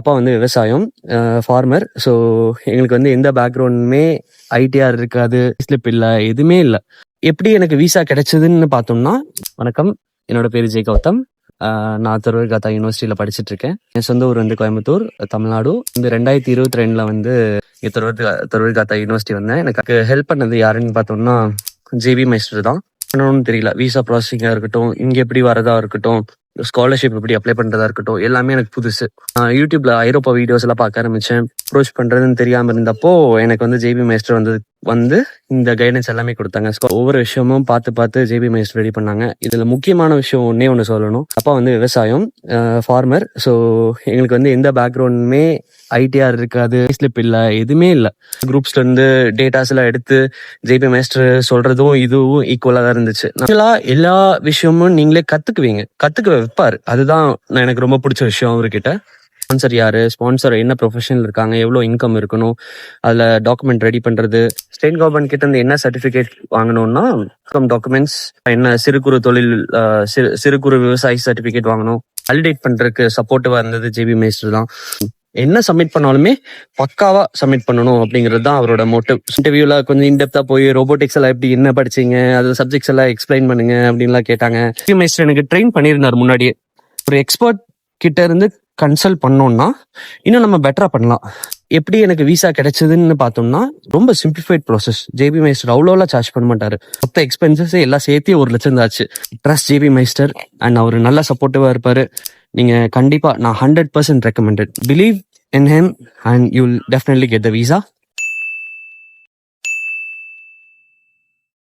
அப்பா வந்து விவசாயம், ஃபார்மர். ஸோ எங்களுக்கு வந்து எந்த பேக்ரவுண்டுமே ஐடிஆர் இருக்காது, ஸ்லிப் இல்லை, எதுவுமே இல்லை. எப்படி எனக்கு விசா கிடைச்சதுன்னு பார்த்தோம்னா, வணக்கம், என்னோட பேர் ஜெய் கௌதம். நான் தருவைகாத்தா யூனிவர்சிட்டியில் படிச்சுட்டு இருக்கேன். என் சொந்த ஊர் வந்து கோயம்புத்தூர், தமிழ்நாடு. இந்த 2022 வந்து தருவைகாத்தா யூனிவர்சிட்டி வந்தேன். எனக்கு ஹெல்ப் பண்ணது யாருன்னு பார்த்தோம்னா ஜேபி மைஸ்டர் தான். பண்ணணும்னு தெரியல, விசா ப்ராசஸிங்காக இருக்கட்டும், இங்கே எப்படி வரதா இருக்கட்டும், ஸ்காலர்ஷிப் எப்படி அப்ளை பண்ணுறதா இருக்கட்டும், எல்லாமே எனக்கு புதுசு. யூடியூப்ல ஐரோப்பா வீடியோஸ் எல்லாம் பார்க்க ஆரம்பித்தேன். அப்ரோச் பண்ணுறதுன்னு தெரியாமல் இருந்தப்போ எனக்கு வந்து ஜேபி மைஸ்டர் வந்து இந்த கைடன்ஸ் எல்லாமே கொடுத்தாங்க. ஒவ்வொரு விஷயமும் பார்த்து ஜேபி மைஸ்டர் ரெடி பண்ணாங்க. இதில் முக்கியமான விஷயம் ஒன்று சொல்லணும். அப்பா வந்து விவசாயம், ஃபார்மர். ஸோ எங்களுக்கு வந்து எந்த பேக்ரவுண்டுமே ஐடிஆர் இருக்காது, ஸ்லிப் இல்லை, எதுவுமே இல்லை. குரூப்ஸ்ல இருந்து டேட்டாஸ் எல்லாம் எடுத்து ஜேபி மைஸ்டர் சொல்றதும் இதுவும் ஈக்குவலா தான் இருந்துச்சு. எல்லா விஷயமும் நீங்களே கத்துக்க வைப்பாரு. அதுதான் எனக்கு ரொம்ப பிடிச்ச விஷயம் அவர்கிட்ட. ஸ்பான்சர் யாரு, ஸ்பான்சர் என்ன ப்ரொஃபஷனல் இருக்காங்க, எவ்வளோ இன்கம் இருக்கணும், அதில் டாக்குமெண்ட் ரெடி பண்ணுறது, ஸ்டேட் கவர்மெண்ட் கிட்ட இருந்து என்ன சர்டிஃபிகேட் வாங்கணும்னா டாக்குமெண்ட்ஸ், என்ன சிறு குறு தொழில், சிறு குறு விவசாயி சர்டிஃபிகேட் வாங்கணும், வேலிடேட் பண்ணுறதுக்கு சப்போர்ட்டிவாக இருந்தது ஜேபி மைஸ்டர் தான். என்ன சப்மிட் பண்ணாலுமே பக்காவா சப்மிட் பண்ணணும் அப்படிங்கிறது தான் அவரோட மோட்டிவ். இன்டர்வியூல கொஞ்சம் இன்டெப்தா போய் ரோபோட்டிக்ஸ் எல்லாம் எப்படி என்ன படிச்சீங்க, அது சப்ஜெக்ட்ஸ் எல்லாம் எக்ஸ்பிளைன் பண்ணுங்க அப்படின்லாம் கேட்டாங்க. ஜேபி மைஸ்டர் எனக்கு ட்ரெயின் பண்ணியிருந்தார் முன்னாடியே. ஒரு எக்ஸ்பர்ட் கிட்ட இருந்து கன்சல்ட் பண்ணோம்னா இன்னும் நம்ம பெட்டரா பண்ணலாம். எப்படி எனக்கு விசா கிடைச்சதுன்னு பார்த்தோம்னா ரொம்ப சிம்பிளிஃபைட் ப்ராசஸ். ஜேபி மைஸ்டர் அவ்வளோலாம் சார்ஜ் பண்ண மாட்டாரு. மொத்த எக்ஸ்பென்சஸ் எல்லாம் சேர்த்து 1 லட்சம் ஆச்சு. ட்ரஸ்ட் ஜேபி மைஸ்டர் அண்ட் அவர் நல்ல சப்போர்ட்டிவா இருப்பாரு. நீங்க கண்டிப்பா, நான் 100% recommended. Believe in him and you'll definitely get the visa.